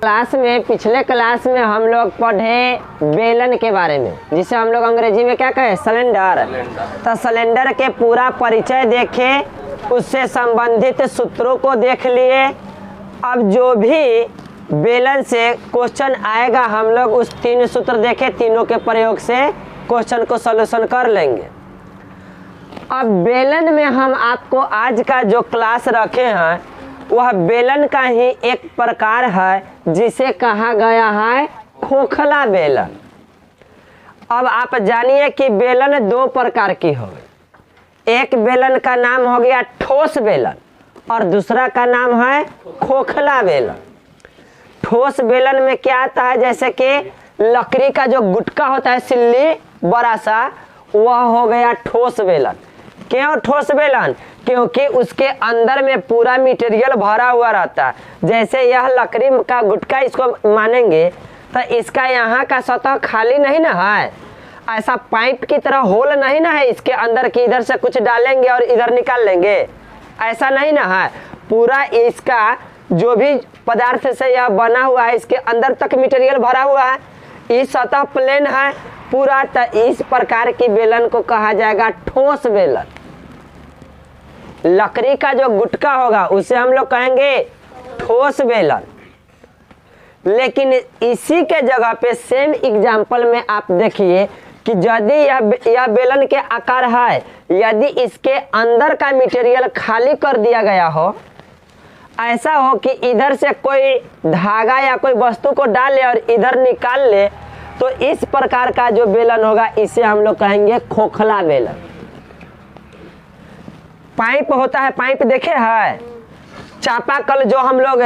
Class में पिछले class में हम लोग पढ़े बेलन के बारे में, जिसे हम लोग अंग्रेजी में क्या कहे, सिलेंडर। तो सिलेंडर के पूरा परिचय देखे, उससे संबंधित सूत्रों को देख लिए। अब जो भी बेलन से क्वेश्चन आएगा हम लोग उस 3 सूत्र देखे, तीनों के प्रयोग से क्वेश्चन को सॉल्यूशन कर लेंगे। अब बेलन में हम आपको आज का जो क्लास रखे हैं वह बेलन का ही एक प्रकार है जिसे कहा गया है खोखला बेलन। अब आप जानिए कि बेलन 2 प्रकार की हो गई। एक बेलन का नाम हो गया ठोस बेलन और दूसरा का नाम है खोखला बेलन। ठोस बेलन में क्या आता है, जैसे कि लकड़ी का जो गुटका होता है, सिल्ली बड़ा सा, वह हो गया ठोस बेलन। क्यों ठोस बेलन? क्योंकि उसके अंदर में पूरा मटेरियल भरा हुआ रहता है। जैसे यह लकड़ी का गुटका इसको मानेंगे तो इसका यहाँ का सतह खाली नहीं ना है, ऐसा पाइप की तरह होल नहीं ना है इसके अंदर कि इधर से कुछ डालेंगे और इधर निकाल लेंगे, ऐसा नहीं ना है। पूरा इसका जो भी पदार्थ से यह बना हुआ है इसके अंदर तक मटेरियल भरा हुआ है, इस सतह प्लेन है पूरा। तो इस प्रकार की बेलन को कहा जाएगा ठोस बेलन। लकड़ी का जो गुटका होगा उसे हम लोग कहेंगे ठोस बेलन। लेकिन इसी के जगह पे सेम एग्जाम्पल में आप देखिए कि यदि यह बेलन के आकार है, यदि इसके अंदर का मटेरियल खाली कर दिया गया हो, ऐसा हो कि इधर से कोई धागा या कोई वस्तु को डाल ले और इधर निकाल ले, तो इस प्रकार का जो बेलन होगा इसे हम लोग कहेंगे खोखला बेलन। पाइप होता है, पाइप देखे है, चापाकल जो हम लोग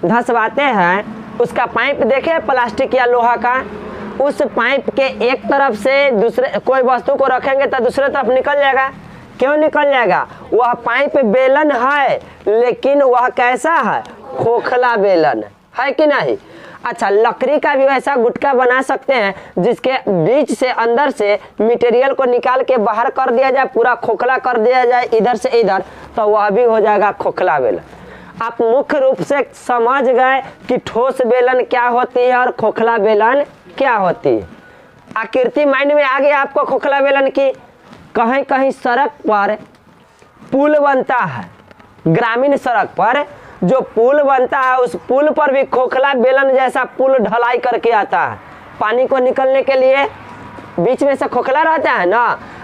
धसवाते हैं उसका पाइप देखे प्लास्टिक या लोहा का, उस पाइप के एक तरफ से दूसरे कोई वस्तु को रखेंगे तो दूसरे तरफ निकल जाएगा। क्यों निकल जाएगा? वह पाइप बेलन है लेकिन वह कैसा है, खोखला बेलन है कि नहीं। अच्छा, लकड़ी का भी वैसा गुटका बना सकते हैं जिसके बीच से अंदर से मटेरियल को निकाल के बाहर कर दिया जाए, पूरा खोखला कर दिया जाए इधर से इधर, तो वह भी हो जाएगा खोखला बेलन। आप मुख्य रूप से समझ गए कि ठोस बेलन क्या होती है और खोखला बेलन क्या होती है। आकृति माइंड में आ गया आपको खोखला बेलन की। कहीं कहीं सड़क पर पुल बनता है, ग्रामीण सड़क पर जो पुल बनता है उस पुल पर भी खोखला बेलन जैसा पुल ढलाई करके आता है। पानी को निकलने के लिए बीच में से खोखला रहता है ना,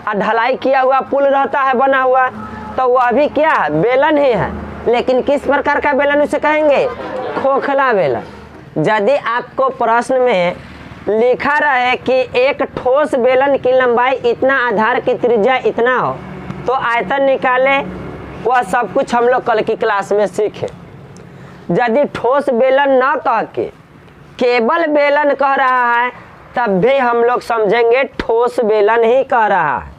और ढलाई किया हुआ पुल रहता है बना हुआ, तो वह भी क्या है, बेलन ही है। लेकिन किस प्रकार का बेलन उसे कहेंगे, खोखला बेलन। यदि आपको प्रश्न में लिखा रहे कि एक ठोस बेलन की लंबाई इतना, आधार की त्रिज्या इतना हो, तो आयतन निकाले, वह सब कुछ हम लोग कल की क्लास में सीखे। यदि ठोस बेलन न कह के केवल बेलन कह रहा है तब भी हम लोग समझेंगे ठोस बेलन ही कह रहा है।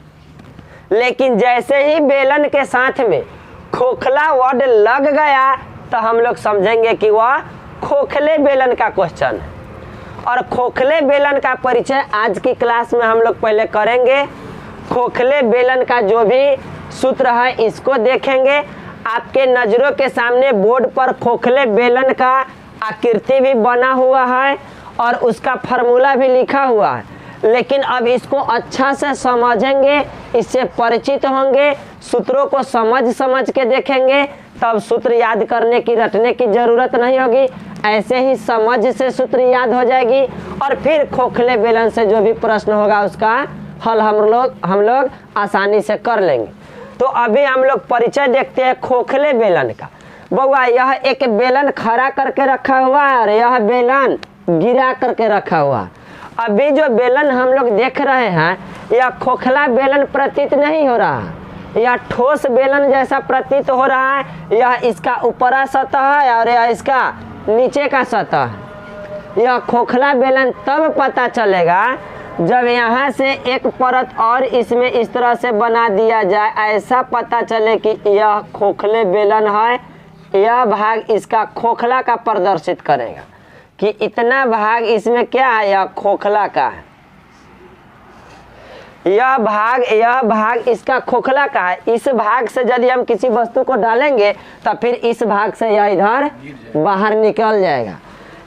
लेकिन जैसे ही बेलन के साथ में खोखला वर्ड लग गया तो हम लोग समझेंगे कि वह खोखले बेलन का क्वेश्चन है। और खोखले बेलन का परिचय आज की क्लास में हम लोग पहले करेंगे। खोखले बेलन का जो भी सूत्र है इसको देखेंगे। आपके नज़रों के सामने बोर्ड पर खोखले बेलन का आकृति भी बना हुआ है और उसका फार्मूला भी लिखा हुआ है। लेकिन अब इसको अच्छा से समझेंगे, इससे परिचित होंगे, सूत्रों को समझ के देखेंगे, तब सूत्र याद करने की, रटने की ज़रूरत नहीं होगी। ऐसे ही समझ से सूत्र याद हो जाएगी और फिर खोखले बेलन से जो भी प्रश्न होगा उसका हल हम लोग आसानी से कर लेंगे। तो अभी हम लोग परिचय देखते हैं खोखले बेलन का। बउआ, यह एक बेलन खड़ा करके रखा हुआ है और यह बेलन गिरा करके रखा हुआ है। अभी जो बेलन हम लोग देख रहे हैं यह खोखला बेलन प्रतीत नहीं हो रहा है, यह ठोस बेलन जैसा प्रतीत हो रहा है। यह इसका ऊपरा सतह है और यह इसका नीचे का सतह है। यह खोखला बेलन तब पता चलेगा जब यहाँ से एक परत और इसमें इस तरह से बना दिया जाए, ऐसा पता चले कि यह खोखले बेलन है। यह भाग इसका खोखला का प्रदर्शित करेगा कि इतना भाग इसमें क्या है, यह खोखला का है। यह भाग इसका खोखला का है। इस भाग से यदि हम किसी वस्तु को डालेंगे तो फिर इस भाग से यह इधर बाहर निकल जाएगा।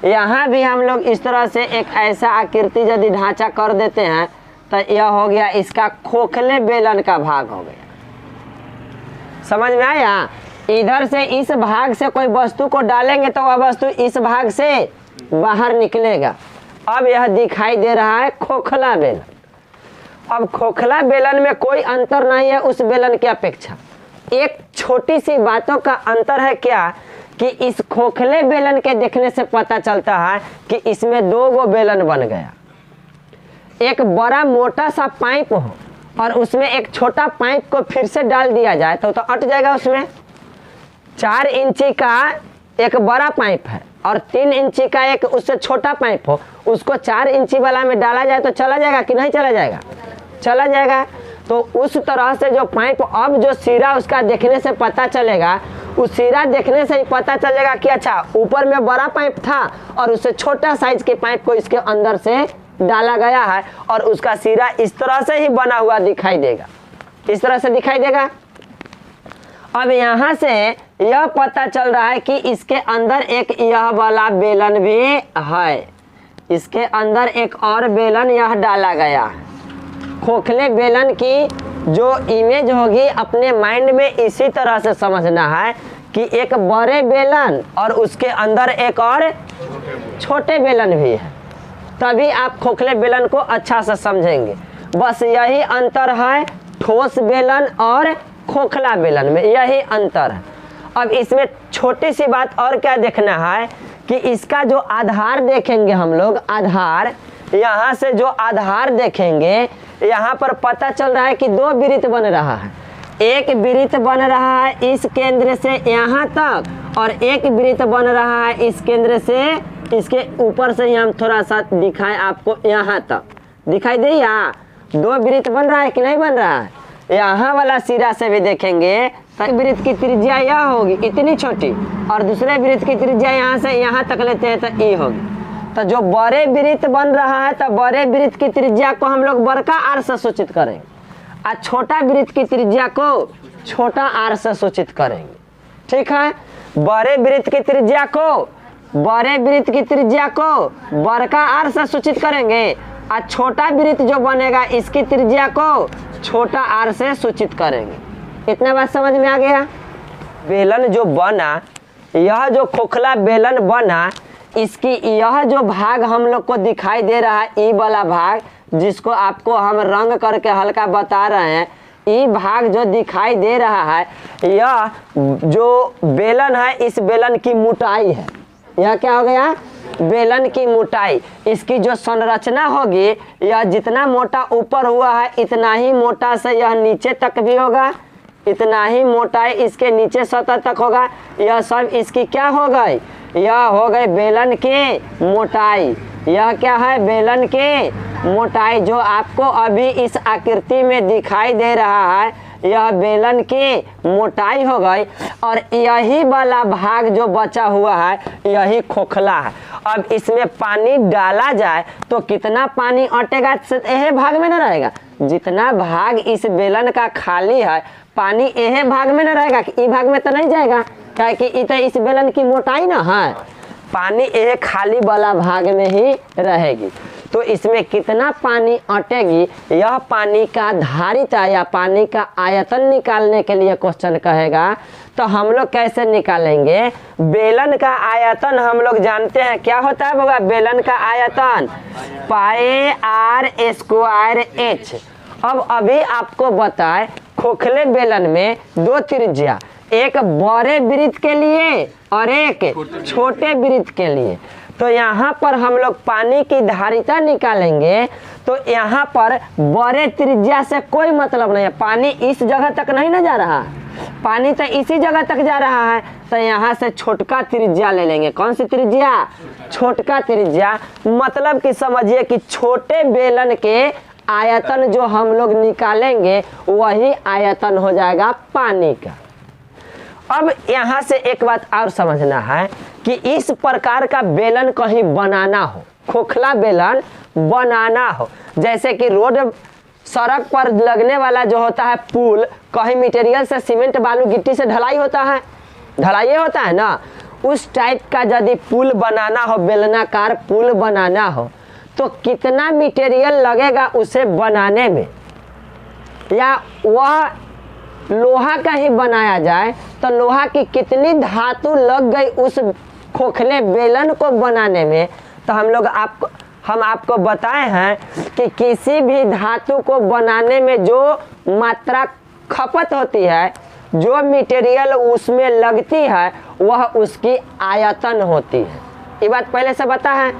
यहाँ भी हम लोग इस तरह से एक ऐसा आकृति यदि ढांचा कर देते हैं तो यह हो गया इसका खोखले बेलन का भाग हो गया। समझ में आया? इधर से इस भाग से कोई वस्तु को डालेंगे तो वह वस्तु इस भाग से बाहर निकलेगा। अब यह दिखाई दे रहा है खोखला बेलन। अब खोखला बेलन में कोई अंतर नहीं है उस बेलन की अपेक्षा। एक छोटी सी बातों का अंतर है क्या कि इस खोखले बेलन के देखने से पता चलता है कि इसमें दो गो बेलन बन गया। एक बड़ा मोटा सा पाइप हो और उसमें एक छोटा पाइप को फिर से डाल दिया जाए तो अट जाएगा। उसमें 4 इंची का एक बड़ा पाइप है और 3 इंची का एक उससे छोटा पाइप हो, उसको 4 इंची वाला में डाला जाए तो चला जाएगा कि नहीं चला जाएगा? चला जाएगा। तो उस तरह से जो पाइप, अब जो सिरा उसका देखने से पता चलेगा, उस सिरा देखने से ही पता चलेगा कि अच्छा ऊपर में बड़ा पाइप था और उससे छोटा साइज के पाइप को इसके अंदर से डाला गया है और उसका सिरा इस तरह से ही बना हुआ दिखाई देगा, इस तरह से दिखाई देगा। अब यहाँ से यह पता चल रहा है कि इसके अंदर एक यह वाला बेलन भी है, इसके अंदर एक और बेलन यह डाला गया है। खोखले बेलन की जो इमेज होगी अपने माइंड में इसी तरह से समझना है कि एक बड़े बेलन और उसके अंदर एक और छोटे बेलन भी है, तभी आप खोखले बेलन को अच्छा से समझेंगे। बस यही अंतर है ठोस बेलन और खोखला बेलन में, यही अंतर है। अब इसमें छोटी सी बात और क्या देखना है कि इसका जो आधार देखेंगे हम लोग, आधार, यहाँ से जो आधार देखेंगे यहाँ पर पता चल रहा है कि 2 वृत्त बन रहा है। एक वृत्त बन रहा है इस केंद्र से यहाँ तक और एक वृत्त बन रहा है इस केंद्र से इसके ऊपर से ही हम थोड़ा सा दिखाएं आपको, यहाँ तक दिखाई दे। यहाँ 2 वृत्त बन रहा है कि नहीं बन रहा है? यहाँ वाला सिरा से भी देखेंगे तो वृत्त की त्रिज्या यह होगी इतनी छोटी और दूसरे वृत्त की त्रिज्या यहाँ से यहाँ तक लेते हैं तो ई होगी। तो जो बड़े वृत्त बन रहा है तो बड़े वृत्त की त्रिज्या को हम लोग बड़का आर से सूचित करेंगे और छोटा वृत्त की त्रिज्या को छोटा आर से सूचित करेंगे। ठीक है? बड़े वृत्त की त्रिज्या को बड़का आर से सूचित करेंगे और छोटा वृत्त जो बनेगा इसकी त्रिज्या को छोटा आर से सूचित करेंगे। इतना बात समझ में आ गया? बेलन जो बना, यह जो खोखला बेलन बना, इसकी यह जो भाग हम लोग को दिखाई दे रहा है, ई वाला भाग जिसको आपको हम रंग करके हल्का बता रहे हैं, ई भाग जो दिखाई दे रहा है, यह जो बेलन है इस बेलन की मोटाई है। यह क्या हो गया? बेलन की मोटाई। इसकी जो संरचना होगी, यह जितना मोटा ऊपर हुआ है इतना ही मोटा से यह नीचे तक भी होगा, इतना ही मोटाई इसके नीचे सतह तक होगा। यह सब इसकी क्या हो गई? यह हो गई बेलन की मोटाई। यह क्या है? बेलन की मोटाई जो आपको अभी इस आकृति में दिखाई दे रहा है, यह बेलन की मोटाई हो गई। और यही वाला भाग जो बचा हुआ है यही खोखला है। अब इसमें पानी डाला जाए तो कितना पानी अटेगा? यह भाग में न रहेगा। जितना भाग इस बेलन का खाली है पानी यह भाग में न रहेगा, ई भाग में तो नहीं जाएगा, क्या कि इस बेलन की मोटाई ना है, पानी यह खाली वाला भाग में ही रहेगी। तो इसमें कितना पानी अटेगी, यह पानी का धारिता या पानी का आयतन निकालने के लिए क्वेश्चन कहेगा। तो हम लोग कैसे निकालेंगे? बेलन का आयतन हम लोग जानते हैं क्या होता है होगा? बेलन का आयतन पाई आर स्क्वायर एच। अब अभी आपको बताए खोखले बेलन में 2 त्रिज्या, एक बड़े वृत्त के लिए और एक छोटे वृत्त के लिए। तो यहाँ पर हम लोग पानी की धारिता निकालेंगे तो यहाँ पर बड़े त्रिज्या से कोई मतलब नहीं है, पानी इस जगह तक नहीं ना जा रहा, पानी तो इसी जगह तक जा रहा है। तो यहाँ से छोटका त्रिज्या ले लेंगे। कौन सी त्रिज्या? छोटका त्रिज्या। मतलब कि समझिए कि छोटे बेलन के आयतन जो हम लोग निकालेंगे वही आयतन हो जाएगा पानी का। अब यहाँ से एक बात और समझना है कि इस प्रकार का बेलन कहीं बनाना हो, खोखला बेलन बनाना हो, जैसे कि रोड सड़क पर लगने वाला जो होता है पुल, कहीं मटेरियल से सीमेंट बालू गिट्टी से ढलाई होता है, ढलाई होता है ना, उस टाइप का यदि पुल बनाना हो, बेलनाकार पुल बनाना हो, तो कितना मटेरियल लगेगा उसे बनाने में, या वह लोहा का ही बनाया जाए तो लोहा की कितनी धातु लग गई उस खोखले बेलन को बनाने में। तो हम आपको बताए हैं कि किसी भी धातु को बनाने में जो मात्रा खपत होती है, जो मटेरियल उसमें लगती है, वह उसकी आयतन होती है। ये बात पहले से बता है।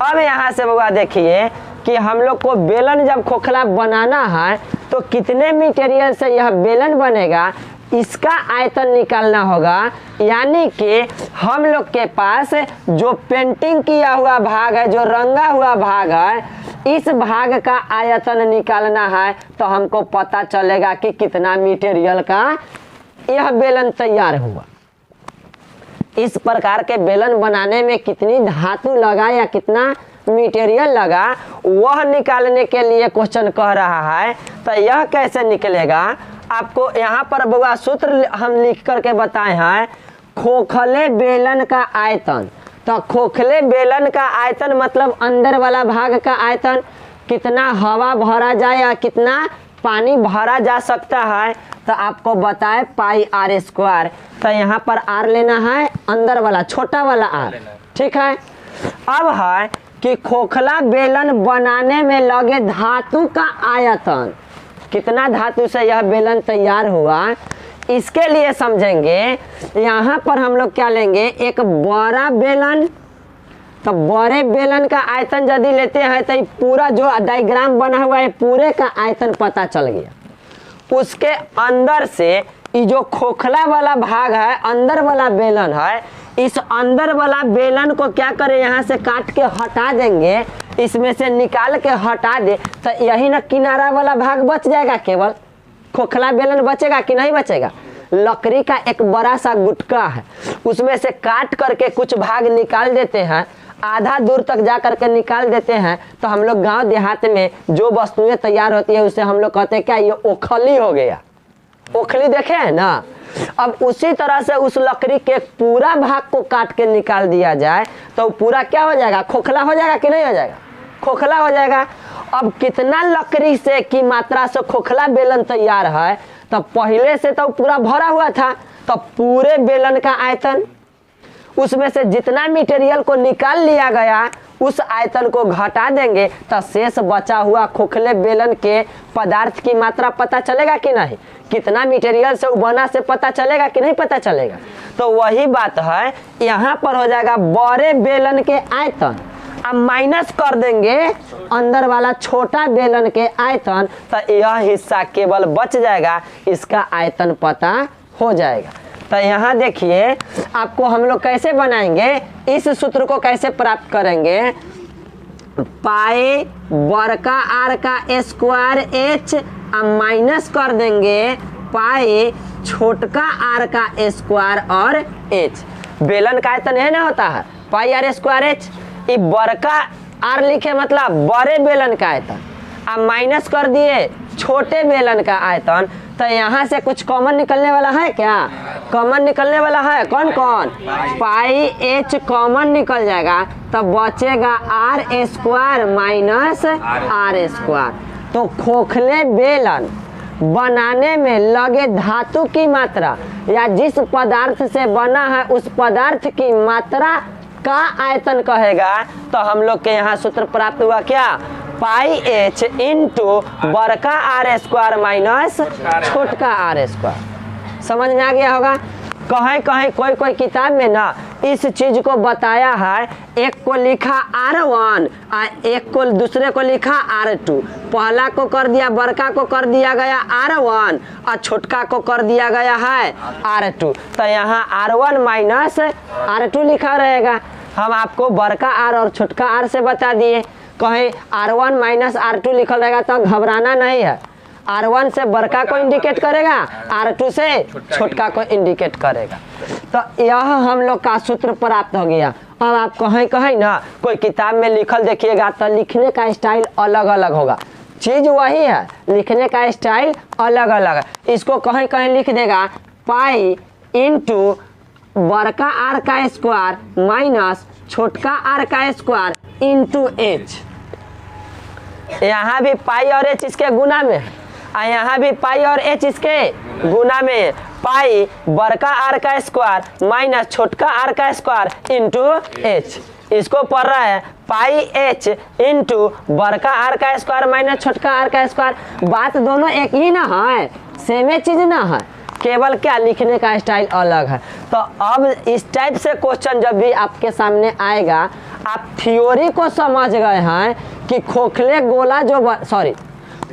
अब यहाँ से बउआ देखिए कि हम लोग को बेलन जब खोखला बनाना है तो कितने मटेरियल से यह बेलन बनेगा, इसका आयतन निकालना होगा। यानी कि हम लोग के पास जो पेंटिंग किया हुआ भाग है, जो रंगा हुआ भाग है, इस भाग का आयतन निकालना है तो हमको पता चलेगा कि कितना मटेरियल का यह बेलन तैयार हुआ। इस प्रकार के बेलन बनाने में कितनी धातु लगा या कितना मटेरियल लगा, वह निकालने के लिए क्वेश्चन कह रहा है। तो यह कैसे निकलेगा, आपको यहाँ पर बउआ सूत्र हम लिख करके बताए हैं, खोखले बेलन का आयतन। तो खोखले बेलन का आयतन मतलब अंदर वाला भाग का आयतन, कितना हवा भरा जाए या कितना पानी भरा जा सकता है, तो आपको बताए पाई आर स्क्वायर। तो यहाँ पर आर लेना है, अंदर वाला छोटा वाला आर, ठीक है। अब है कि खोखला बेलन बनाने में लगे धातु का आयतन, कितना धातु से यह बेलन तैयार हुआ, इसके लिए समझेंगे। यहाँ पर हम लोग क्या लेंगे, एक बड़ा बेलन। तो बड़े बेलन का आयतन यदि लेते हैं तो पूरा जो डायग्राम बना हुआ है पूरे का आयतन पता चल गया। उसके अंदर से ये जो खोखला वाला भाग है, अंदर वाला बेलन है, इस अंदर वाला बेलन को क्या करें, यहाँ से काट के हटा देंगे, इसमें से निकाल के हटा दे, तो यही ना किनारा वाला भाग बच जाएगा, केवल खोखला बेलन बचेगा कि नहीं बचेगा। लकड़ी का एक बड़ा सा गुटका है, उसमें से काट करके कुछ भाग निकाल देते हैं, आधा दूर तक जा करके निकाल देते हैं। तो हम लोग गांव देहात में जो वस्तुएं तैयार होती है उसे हम लोग कहते हैं क्या, ये ओखली हो गया। ओखली देखे हैं ना। अब उसी तरह से उस लकड़ी के पूरा भाग को काट के निकाल दिया जाए तो पूरा क्या हो जाएगा, खोखला हो जाएगा कि नहीं हो जाएगा, खोखला हो जाएगा। अब कितना लकड़ी से की मात्रा से खोखला बेलन तैयार है, तो पहले से तो पूरा भरा हुआ था, तो पूरे बेलन का आयतन, उसमें से जितना मटेरियल को निकाल लिया गया उस आयतन को घटा देंगे तो शेष बचा हुआ खोखले बेलन के पदार्थ की मात्रा पता चलेगा कि नहीं, कितना मटेरियल से बना से पता चलेगा कि नहीं पता चलेगा। तो वही बात है, यहाँ पर हो जाएगा बड़े बेलन के आयतन, अब माइनस कर देंगे अंदर वाला छोटा बेलन के आयतन, तो यह हिस्सा केवल बच जाएगा, इसका आयतन पता हो जाएगा। तो यहाँ देखिए आपको हम लोग कैसे बनाएंगे, इस सूत्र को कैसे प्राप्त करेंगे, पाई बड़का आर का स्क्वायर एच माइनस कर देंगे पाई छोटका आर का स्क्वायर और एच। बेलन का आयतन है ना होता है पाई आर स्क्वायर एच, ये बड़का आर लिखे मतलब बड़े बेलन का आयतन, अब माइनस कर दिए छोटे बेलन का आयतन। तो यहाँ से कुछ कॉमन निकलने वाला है क्या, कॉमन निकलने वाला है, कौन कौन, पाई एच कॉमन निकल जाएगा, तो बचेगा R square minus R square. तो खोखले बेलन बनाने में लगे धातु की मात्रा या जिस पदार्थ से बना है उस पदार्थ की मात्रा का आयतन कहेगा। तो हम लोग के यहाँ सूत्र प्राप्त हुआ क्या, पाई एच इंटू बड़का आर स्क्वायर माइनस छोटका आर स्क्वायर। समझ में आ गया होगा। कहीं कहीं कोई कोई किताब में ना इस चीज को बताया है, एक को लिखा R1 और एक को दूसरे को लिखा R2, पहला को कर दिया बड़का को कर दिया गया R1 और छोटका को कर दिया गया है R2। तो यहाँ R1 माइनस R2 लिखा रहेगा। हम आपको बड़का R और छोटका R से बता दिए, कहीं R1 माइनस R2 लिखल रहेगा तो घबराना नहीं है, R1 से बड़का को इंडिकेट करेगा, R2 से छोटका को इंडिकेट करेगा। तो यह हम लोग का सूत्र प्राप्त हो गया। अब आप कहीं कहीं ना कोई किताब में लिखल देखिएगा तो लिखने का स्टाइल अलग अलग होगा, चीज वही है, लिखने का स्टाइल अलग अलग है। इसको कहीं कहीं लिख देगा पाई इंटू बड़का आर का स्क्वायर माइनस छोटका आर का स्क्वायर इंटू एच। यहाँ भी पाई और एच इसके गुना में है और यहाँ भी पाई और एच इसके गुना में है। पाई बड़का आर का स्क्वायर माइनस छोटका आर का स्क्वायर इंटू एच। इसको पढ़ रहा है पाई एच इंटू बड़का आर का स्क्वायर माइनस छोटका आर का स्क्वायर। बात दोनों एक ही ना है, सेम चीज ना है, केवल क्या लिखने का स्टाइल अलग है। तो अब इस टाइप से क्वेश्चन जब भी आपके सामने आएगा, आप थ्योरी को समझ गए हैं कि खोखले गोला जो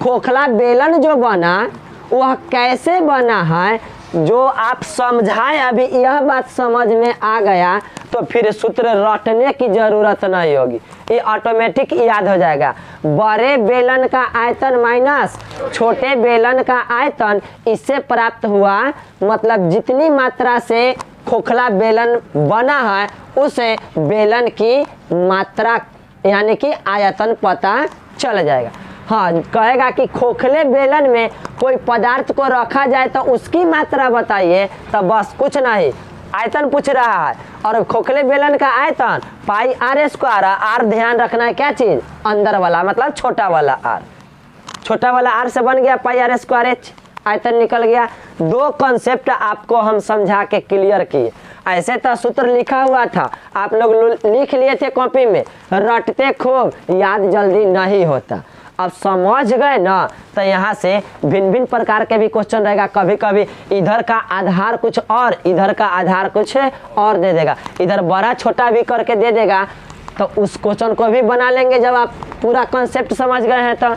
खोखला बेलन जो बना वह कैसे बना है, जो आप समझाएं। अभी यह बात समझ में आ गया तो फिर सूत्र रटने की जरूरत नहीं होगी, ये ऑटोमेटिक याद हो जाएगा। बड़े बेलन का आयतन माइनस छोटे बेलन का आयतन, इससे प्राप्त हुआ मतलब जितनी मात्रा से खोखला बेलन बना है उसे बेलन की मात्रा यानी कि आयतन पता चल जाएगा। हाँ, कहेगा कि खोखले बेलन में कोई पदार्थ को रखा जाए तो उसकी मात्रा बताइए, तो बस कुछ नहीं, आयतन पूछ रहा है। और खोखले बेलन का आयतन पाई आर स्क्वायर, आर ध्यान रखना है क्या चीज, अंदर वाला मतलब छोटा वाला आर, छोटा वाला आर से बन गया पाई आर स्क्वायर एच, आयतन निकल गया। दो कॉन्सेप्ट आपको हम समझा के क्लियर किए। ऐसे तो सूत्र लिखा हुआ था, आप लोग लिख लिए थे कॉपी में, रटते खूब, याद जल्दी नहीं होता। अब समझ गए ना, तो यहाँ से भिन्न भिन्न प्रकार के भी क्वेश्चन रहेगा। कभी कभी इधर का आधार कुछ और इधर का आधार कुछ और दे देगा, इधर बड़ा छोटा भी करके दे देगा, तो उस क्वेश्चन को भी बना लेंगे जब आप पूरा कॉन्सेप्ट समझ गए हैं। तो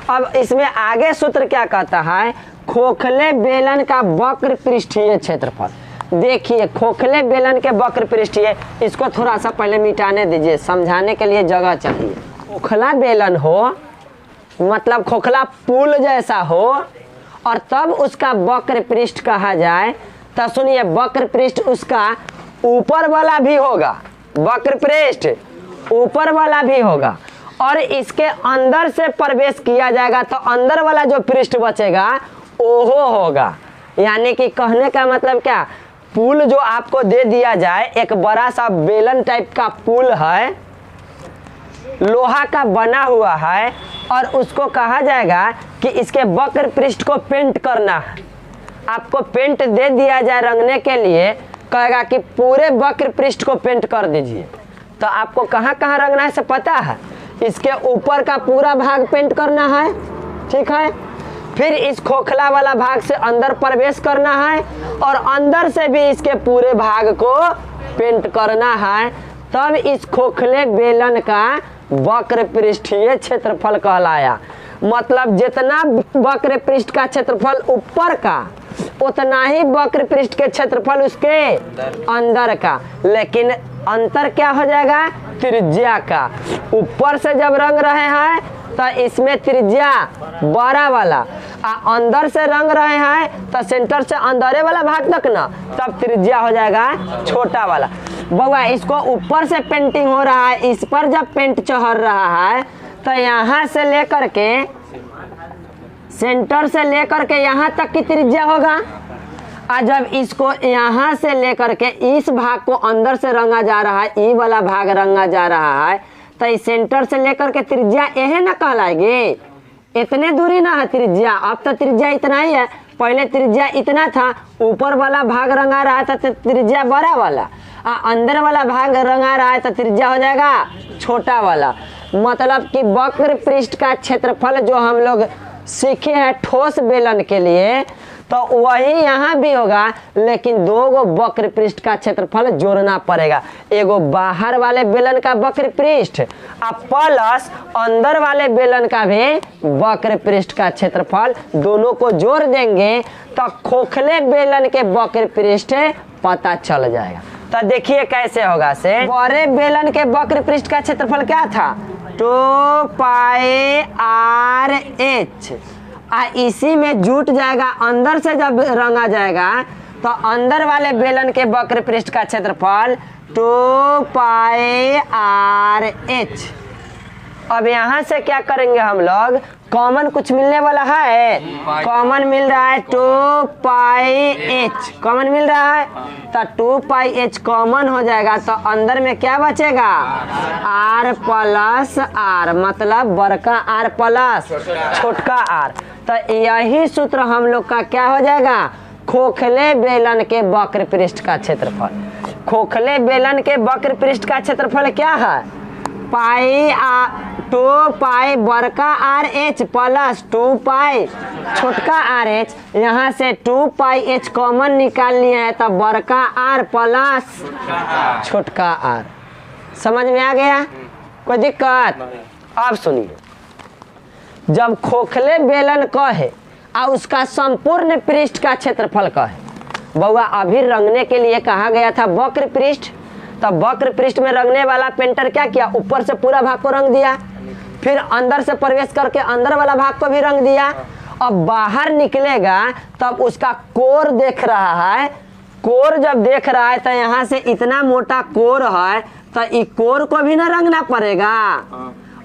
अब इसमें आगे सूत्र क्या कहता है, खोखले बेलन का वक्र पृष्ठीय क्षेत्रफल। देखिए खोखले बेलन के वक्र पृष्ठीय, इसको थोड़ा सा पहले मिटाने दीजिए, समझाने के लिए जगह चाहिए। खोखला बेलन हो मतलब खोखला पुल जैसा हो और तब उसका वक्र पृष्ठ कहा जाए, तो सुनिए वक्र पृष्ठ उसका ऊपर वाला भी होगा, वक्र पृष्ठ ऊपर वाला भी होगा, और इसके अंदर से प्रवेश किया जाएगा तो अंदर वाला जो पृष्ठ बचेगा ओहो होगा। यानी कि कहने का मतलब क्या, पुल जो आपको दे दिया जाए, एक बड़ा सा बेलन टाइप का पुल है, लोहा का बना हुआ है, और उसको कहा जाएगा कि इसके वक्र पृष्ठ को पेंट करना है। आपको पेंट दे दिया जाए रंगने के लिए, कहेगा कि पूरे वक्र पृष्ठ को पेंट कर दीजिए, तो आपको कहाँ कहाँ रंगना है से पता है। इसके ऊपर का पूरा भाग पेंट करना है, ठीक है, फिर इस खोखला वाला भाग से अंदर प्रवेश करना है और अंदर से भी इसके पूरे भाग को पेंट करना है, तब इस खोखले बेलन का वक्र पृष्ठीय क्षेत्रफल कहलाया। मतलब जितना वक्र पृष्ठ का क्षेत्रफल ऊपर का, उतना ही वक्र पृष्ठ के क्षेत्रफल उसके अंदर का, लेकिन अंतर क्या हो जाएगा, त्रिज्या का। ऊपर से जब रंग रहे हैं तो इसमें त्रिज्या बड़ा वाला, अंदर से रंग रहे हैं तो सेंटर से अंदर वाला भाग तक ना, तब त्रिज्या हो जाएगा छोटा वाला। बउआ इसको ऊपर से पेंटिंग हो रहा है, इस पर जब पेंट चढ़ रहा है तो यहाँ से लेकर के सेंटर से लेकर के यहाँ तक की त्रिज्या होगा, और जब इसको यहाँ से लेकर के इस भाग को अंदर से रंगा जा रहा है, ये वाला भाग रंगा जा रहा है, तो इस सेंटर से लेकर के त्रिज्या यह ना कहलाएगी, इतने दूरी ना है त्रिज्या। अब तो त्रिज्या इतना ही है, पहले त्रिज्या इतना था, ऊपर वाला भाग रंगा रहा था तो त्रिज्या बड़ा वाला, अंदर वाला भाग रंगा रहा है तो त्रिज्या हो जाएगा छोटा वाला। मतलब कि वक्र पृष्ठ का क्षेत्रफल जो हम लोग सीखे हैं ठोस बेलन के लिए, तो वही यहाँ भी होगा, लेकिन दो गो वक्र पृष्ठ का क्षेत्रफल जोड़ना पड़ेगा। एगो बाहर वाले बेलन का वक्र पृष्ठ और प्लस अंदर वाले बेलन का भी वक्र पृष्ठ का क्षेत्रफल, दोनों को जोड़ देंगे तो खोखले बेलन के वक्र पृष्ठ पता चल जाएगा। तो देखिए कैसे होगा से, बड़े बेलन के वक्र पृष्ठ का क्षेत्रफल क्या था, 2 पाई आर एच, इसी में जुट जाएगा। अंदर से जब रंगा जाएगा तो अंदर वाले बेलन के वक्र पृष्ठ का क्षेत्रफल 2 पाई आर एच, अब यहाँ से क्या करेंगे हम लोग, कॉमन कुछ मिलने वाला है, कॉमन मिल रहा है 2πh, कॉमन मिल रहा है तो 2πh कॉमन हो जाएगा, तो अंदर में क्या बचेगा, r प्लस r, मतलब बड़का r प्लस छोटका r। तो यही सूत्र हम लोग का क्या हो जाएगा, खोखले बेलन के वक्र पृष्ठ का क्षेत्रफल। खोखले बेलन के वक्र पृष्ठ का क्षेत्रफल क्या है, 2π बड़का आर एच प्लस 2π छोटका आर एच। यहाँ से 2πh कॉमन निकाल लिया है तो बड़का आर प्लस छोटका आर। समझ में आ गया, कोई दिक्कत? अब सुनिए, जब खोखले बेलन कहे और उसका संपूर्ण पृष्ठ का क्षेत्रफल कहे, बउआ अभी रंगने के लिए कहा गया था वक्र पृष्ठ, तब वक्र पृष्ठ में रंगने वाला पेंटर क्या किया, ऊपर से पूरा भाग को रंग दिया, फिर अंदर से प्रवेश करके अंदर वाला भाग को भी रंग दिया। अब बाहर निकलेगा तब उसका कोर देख रहा है, कोर जब देख रहा है तो यहाँ से इतना मोटा कोर है तो इस कोर को भी ना रंगना पड़ेगा,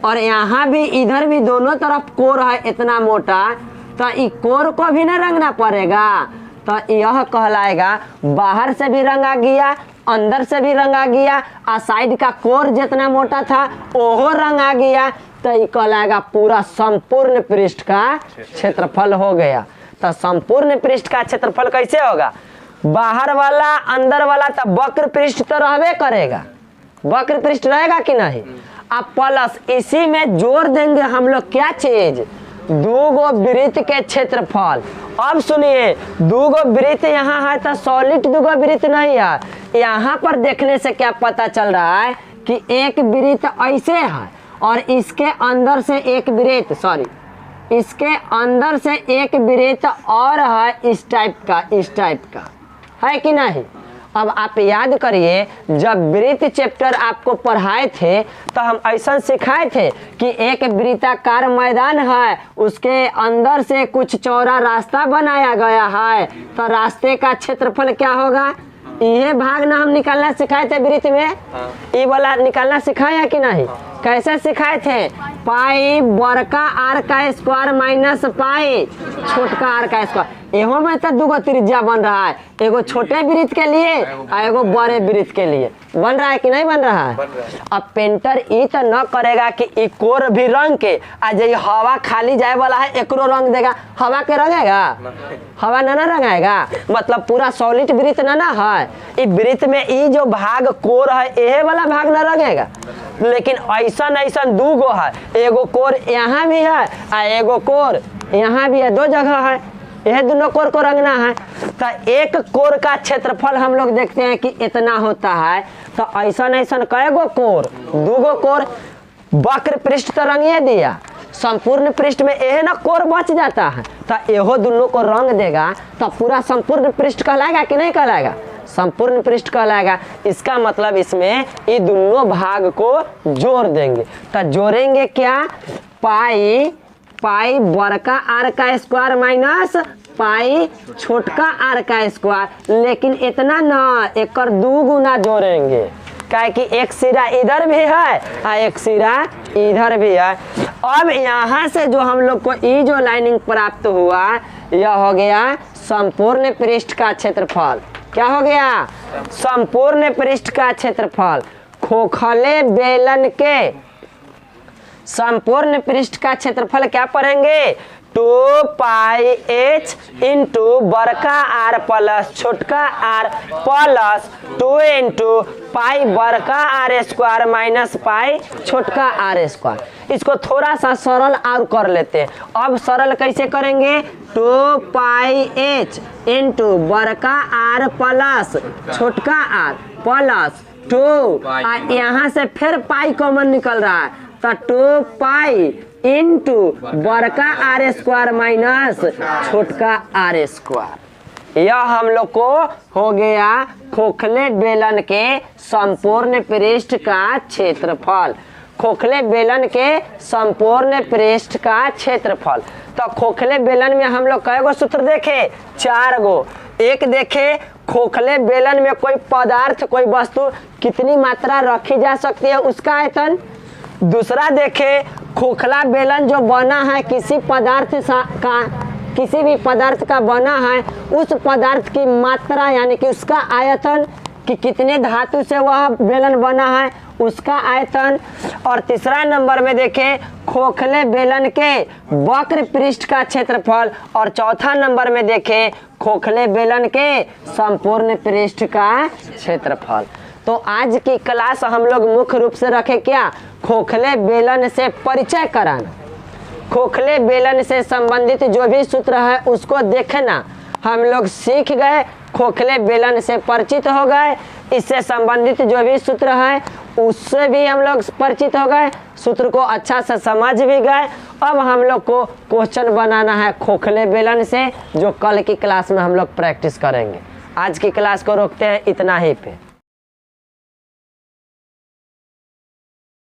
और यहाँ भी इधर भी दोनों तरफ कोर है इतना मोटा, तो इस कोर को भी ना रंगना पड़ेगा। तो यह कहलाएगा बाहर से भी रंगा गया, अंदर से भी रंगा गया, और साइड का कोर जितना मोटा था ओहो रंगा गया, तो ये कहलाएगा पूरा संपूर्ण पृष्ठ का क्षेत्रफल हो गया। तो संपूर्ण पृष्ठ का क्षेत्रफल कैसे होगा, बाहर वाला अंदर वाला, तो वक्र पृष्ठ तो रहबे करेगा, वक्र पृष्ठ रहेगा कि नहीं, अब प्लस इसी में जोड़ देंगे हम लोग क्या चीज, दूगो वृत्त के क्षेत्रफल। अब सुनिए, दूगो वृत्त यहाँ है तो सॉलिड दूगो वृत्त नहीं है, यहाँ पर देखने से क्या पता चल रहा है कि एक वृत्त ऐसे है और इसके अंदर से एक वृत्त, सॉरी इसके अंदर से एक वृत्त और है इस टाइप का, इस टाइप का है कि नहीं। अब आप याद करिए, जब वृत्त चैप्टर आपको पढ़ाए थे तो हम ऐसा सिखाए थे कि एक वृत्ताकार मैदान है, उसके अंदर से कुछ चौड़ा रास्ता बनाया गया है, तो रास्ते का क्षेत्रफल क्या होगा, ये भाग ना हम निकालना सिखाए थे वृत्त में, ये वाला निकालना सिखाया कि नहीं, कैसे सिखाए थे, पाई बड़का आर का स्क्वायर माइनस पाई छोटका आर का स्क्वायर। एहो में तो दूगो त्रिज्या बन रहा है, एगो छोटे वृत्त के लिए और एगो बड़े वृत्त के लिए, बन रहा है कि नहीं बन रहा है। अब पेंटर ये तो न करेगा कि ई कोर भी रंग के आज ये हवा खाली जाए वाला है एकरो रंग देगा, हवा के रंगेगा, हवा ना रंगाएगा, मतलब पूरा सॉलिड वृत्त ना है, इस वृत्त में ये जो भाग कोर है यही वाला भाग ना रंगेगा। लेकिन ऐसा ऐसा दूगो है, एगो कोर यहाँ भी है और एगो कोर यहाँ भी है, दो जगह है, यह दोनों कोर को रंगना है। तो एक कोर का क्षेत्रफल हम लोग देखते हैं कि इतना होता है, तो ऐसा ऐसा कएगो कोर, दूगो कोर, वक्र पृष्ठ तो रंगिए दिया, संपूर्ण पृष्ठ में यह ना कोर बच जाता है, तो यहो दोनों को रंग देगा तो पूरा संपूर्ण पृष्ठ कहलाएगा कि नहीं कहलाएगा, संपूर्ण पृष्ठ कहलाएगा। इसका मतलब इसमें ये दोनों भाग को जोड़ देंगे, तो जोड़ेंगे क्या, पाई बड़का आर का स्क्वायर माइनस पाई छोटका आर का स्क्वायर, लेकिन इतना ना, एक दो गुना जोड़ेंगे, क्या कि एक सिरा इधर भी है और एक सिरा इधर भी है। अब यहाँ से जो हम लोग को ये जो लाइनिंग प्राप्त हुआ, यह हो गया संपूर्ण पृष्ठ का क्षेत्रफल। क्या हो गया, संपूर्ण पृष्ठ का क्षेत्रफल। खोखले बेलन के संपूर्ण पृष्ठ का क्षेत्रफल क्या पढ़ेंगे, 2πh इंटू बड़का आर प्लस छोटका आर प्लस 2 इंटू पाई बड़का आर स्क्वायर माइनस पाई छोटका आर स्क्वायर। इसको थोड़ा सा सरल और कर लेते हैं। अब सरल कैसे करेंगे, 2πh इंटू बड़का आर प्लस छोटका आर प्लस 2, यहाँ से फिर पाई कॉमन निकल रहा है, तो 2π इंटू बड़का आर स्क्वायर माइनस छोटका आर स्क्वायर। यह हम लोग को हो गया खोखले बेलन के संपूर्ण पृष्ठ का क्षेत्रफल। खोखले बेलन के संपूर्ण पृष्ठ का क्षेत्रफल। तो खोखले बेलन में हम लोग कई गो सूत्र देखे, 4 गो। एक देखे खोखले बेलन में कोई पदार्थ, कोई वस्तु कितनी मात्रा रखी जा सकती है उसका आयतन, दूसरा देखें, खोखला बेलन जो बना है किसी भी पदार्थ का बना है, उस पदार्थ की मात्रा यानी कि उसका आयतन कि कितने धातु से वह बेलन बना है उसका आयतन। और तीसरा नंबर में देखें खोखले बेलन के वक्र पृष्ठ का क्षेत्रफल। और चौथा नंबर में देखें खोखले बेलन के संपूर्ण पृष्ठ का क्षेत्रफल। तो आज की क्लास हम लोग मुख्य रूप से रखे क्या, खोखले बेलन से परिचय कराना, खोखले बेलन से संबंधित जो भी सूत्र है उसको देखना। हम लोग सीख गए, खोखले बेलन से परिचित हो गए, इससे संबंधित जो भी सूत्र है उससे भी हम लोग परिचित हो गए, सूत्र को अच्छा से समझ भी गए। अब हम लोग को क्वेश्चन बनाना है खोखले बेलन से, जो कल की क्लास में हम लोग प्रैक्टिस करेंगे। आज की क्लास को रोकते हैं इतना ही पे।